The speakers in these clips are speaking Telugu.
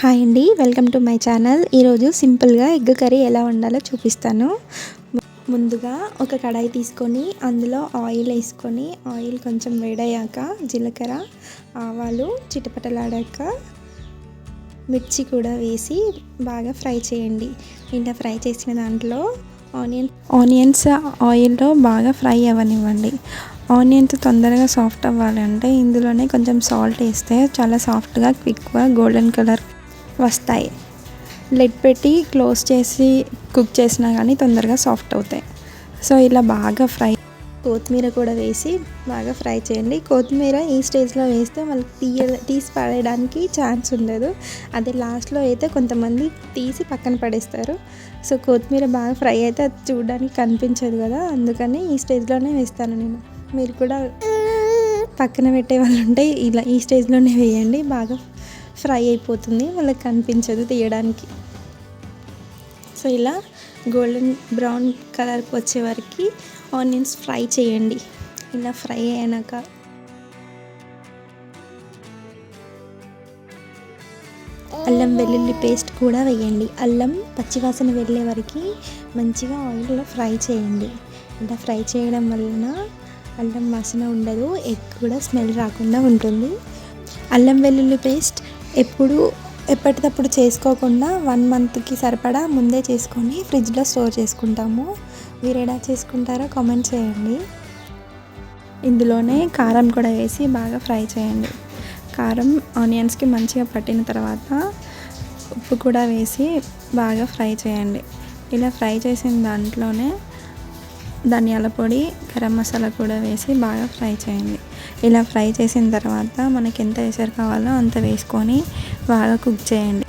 హాయ్ అండి, వెల్కమ్ టు మై ఛానల్. ఈరోజు సింపుల్గా ఎగ్ కర్రీ ఎలా వండాలో చూపిస్తాను. ముందుగా ఒక కడాయి తీసుకొని అందులో ఆయిల్ వేసుకొని ఆయిల్ కొంచెం వేడయ్యాక జీలకర్ర, ఆవాలు చిటపటలాడాక మిర్చి కూడా వేసి బాగా ఫ్రై చేయండి. ఇలా ఫ్రై చేసిన దాంట్లో ఆనియన్స్ ఆయిల్లో బాగా ఫ్రై అవ్వనివ్వండి. ఆనియన్స్ తొందరగా సాఫ్ట్ అవ్వాలంటే ఇందులోనే కొంచెం సాల్ట్ వేస్తే చాలా సాఫ్ట్గా క్విక్గా గోల్డెన్ కలర్ వస్తాయి. లిడ్ పెట్టి క్లోజ్ చేసి కుక్ చేసినా కానీ తొందరగా సాఫ్ట్ అవుతాయి. సో ఇలా బాగా కొత్తిమీర కూడా వేసి బాగా ఫ్రై చేయండి. కొత్తిమీర ఈ స్టేజ్లో వేస్తే వాళ్ళకి తీసి పడేయడానికి ఛాన్స్ ఉండదు. అదే లాస్ట్లో అయితే కొంతమంది తీసి పక్కన పడేస్తారు. సో కొత్తిమీర బాగా ఫ్రై అయితే అది చూడడానికి కనిపించదు కదా, అందుకని ఈ స్టేజ్లోనే వేస్తాను నేను. మీరు కూడా పక్కన పెట్టే వాళ్ళు ఉంటే ఇలా ఈ స్టేజ్లోనే వేయండి. బాగా ఫ్రై అయిపోతుంది, వాళ్ళకి కనిపించదు తీయడానికి. సో ఇలా గోల్డెన్ బ్రౌన్ కలర్కి వచ్చే వరకు ఆనియన్స్ ఫ్రై చేయండి. ఇలా ఫ్రై అయినాక అల్లం వెల్లుల్లి పేస్ట్ కూడా వేయండి. అల్లం పచ్చివాసన వెళ్ళే వరకు మంచిగా ఆయిల్లో ఫ్రై చేయండి. ఇలా ఫ్రై చేయడం వలన అల్లం వాసన ఉండదు, ఎగ్ కూడా స్మెల్ రాకుండా ఉంటుంది. అల్లం వెల్లుల్లి పేస్ట్ ఎప్పటికప్పుడు చేసుకోకుండా 1 మంత్కి సరిపడా ముందే చేసుకొని ఫ్రిడ్జ్లో స్టోర్ చేసుకుంటాము. మీరు ఎలా చేసుకుంటారో కామెంట్ చేయండి. ఇందులోనే కారం కూడా వేసి బాగా ఫ్రై చేయండి. కారం ఆనియన్స్కి మంచిగా పట్టిన తర్వాత ఉప్పు కూడా వేసి బాగా ఫ్రై చేయండి. ఇలా ఫ్రై చేసిన దాంట్లోనే ధనియాల పొడి, గరం మసాలా కూడా వేసి బాగా ఫ్రై చేయండి. ఇలా ఫ్రై చేసిన తర్వాత మనకి ఎంత ఎసరు కావాలో అంత వేసుకొని బాగా కుక్ చేయండి.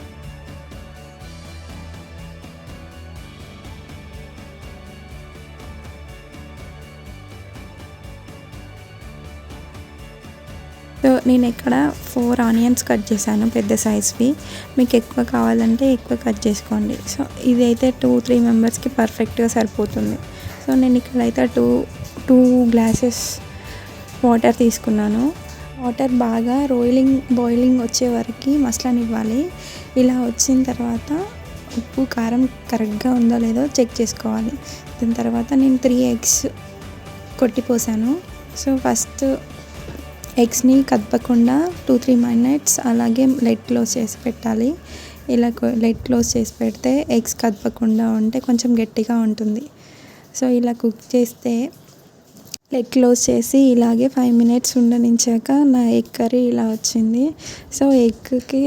సో నేను ఇక్కడ 4 ఆనియన్స్ కట్ చేశాను, పెద్ద సైజ్వి. మీకు ఎక్కువ కావాలంటే ఎక్కువ కట్ చేసుకోండి. సో ఇదైతే 2-3 మెంబర్స్కి పర్ఫెక్ట్గా సరిపోతుంది. సో నేను ఇక్కడైతే 2 గ్లాసెస్ వాటర్ తీసుకున్నాను. వాటర్ బాగా బాయిలింగ్ వచ్చే వరకు మసలనివ్వాలి. ఇలా వచ్చిన తర్వాత ఉప్పు కారం కరెక్ట్గా ఉందో లేదో చెక్ చేసుకోవాలి. దాని తర్వాత నేను 3 ఎగ్స్ కొట్టిపోసాను. సో ఫస్ట్ ఎగ్స్ని కదపకుండా 2-3 మినిట్స్ అలాగే లెడ్ క్లోజ్ చేసి పెట్టాలి. ఇలా లెడ్ క్లోజ్ చేసి పెడితే ఎగ్స్ కదపకుండా ఉంటే కొంచెం గట్టిగా ఉంటుంది. సో ఇలా కుక్ చేస్తే లెగ్ క్లోజ్ చేసి ఇలాగే 5 మినిట్స్ ఉండనించాక నా ఎగ్ కర్రీ ఇలా వచ్చింది. సో ఎగ్కి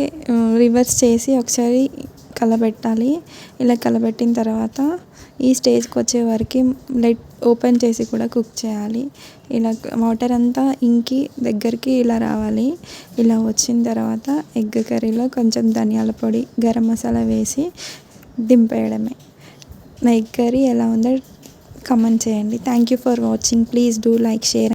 రివర్స్ చేసి ఒకసారి కలబెట్టాలి. ఇలా కలబెట్టిన తర్వాత ఈ స్టేజ్కి వచ్చే వరకు లెడ్ ఓపెన్ చేసి కూడా కుక్ చేయాలి. ఇలా వాటర్ అంతా ఇంకి దగ్గరికి ఇలా రావాలి. ఇలా వచ్చిన తర్వాత ఎగ్ కర్రీలో కొంచెం ధనియాల పొడి, గరం మసాలా వేసి దింపేయడమే. నా ఎగ్ కర్రీ ఎలా ఉందో కమెంట్ చేయండి. Thank you for watching. Please do like, share.